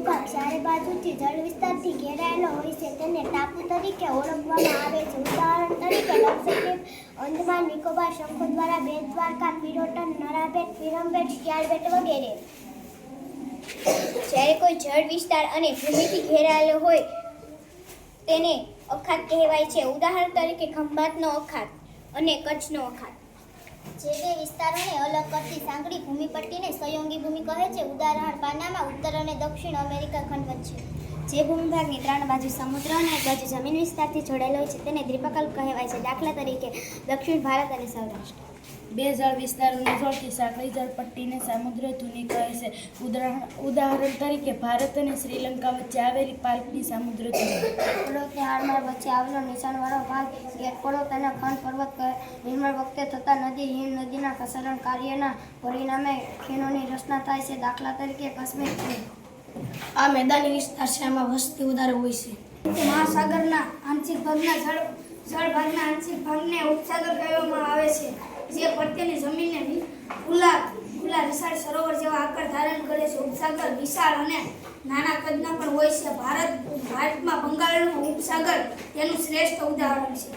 ભૂભાગ ચારે બાજુથી જળ વિસ્તારથી ઘેરાયેલો હોય છે તેને ટાપુ તરીકે ઓળખવામાં આવે છે. ઉદાહરણ તરીકે લક્ષદ્વીપ, અંદમાન નિકોબાર, શંખુદ્વારા, બેટ દ્વારકા, પિરોટન, નરાબેટ, પીરમબેટ, ક્યારબેટ વગેરે. જ્યારે કોઈ જળ વિસ્તાર અને ભૂમિથી ઘેરાયેલો હોય તેને અખાત કહેવાય છે. ઉદાહરણ તરીકે ખંભાતનો અખાત અને કચ્છનો અખાત. જે બે વિસ્તારોને અલગ કરતી સાંકડી ભૂમિપટ્ટીને સંયોગી ભૂમિ કહે છે. ઉદાહરણ પાનામા, ઉત્તર અને દક્ષિણ અમેરિકા ખંડ વચ્ચે. જે ભૂમિભાગની 3 બાજુ સમુદ્ર અને 1 બાજુ જમીન વિસ્તારથી જોડાયેલો હોય છે તેને દ્વીપકલ્પ કહેવાય છે. દાખલા તરીકે દક્ષિણ ભારત અને સૌરાષ્ટ્ર. બે જળ વિસ્તારોને જોડતી સાંકડી જળપટ્ટીને સામુદ્ર ધુની કહે છે. ઉદાહરણ તરીકે ભારત અને શ્રીલંકા વચ્ચે આવેલી પાલ્પની સામુદ્ર ધુની. પર્વતની હારમાળ વચ્ચે આવેલો નીચાણવાળો ભાગ ગેરપર્વત અને ખંડ પર્વત કહે. નિર્મળ વખતે થતા નદી હિમ નદીના પ્રસારણ કાર્યના પરિણામે ખીણોની રચના થાય છે. દાખલા તરીકે કાશ્મીર ખીણ. આ મેદાની વિસ્તાર છે. આમાં વસ્તી વધારે હોય છે. મહાસાગરના આંશિક ભાગના જળ ભાગના આંશિક ભાગને ઉપસાગર કહેવામાં આવે છે, જે પ્રત્યેની જમીનને ખુલ્લા વિશાળ સરોવર જેવા આકાર ધારણ કરે છે. ઉપસાગર વિશાળ અને નાના કદના પણ હોય છે. ભારતમાં બંગાળનો ઉપસાગર તેનું શ્રેષ્ઠ ઉદાહરણ છે.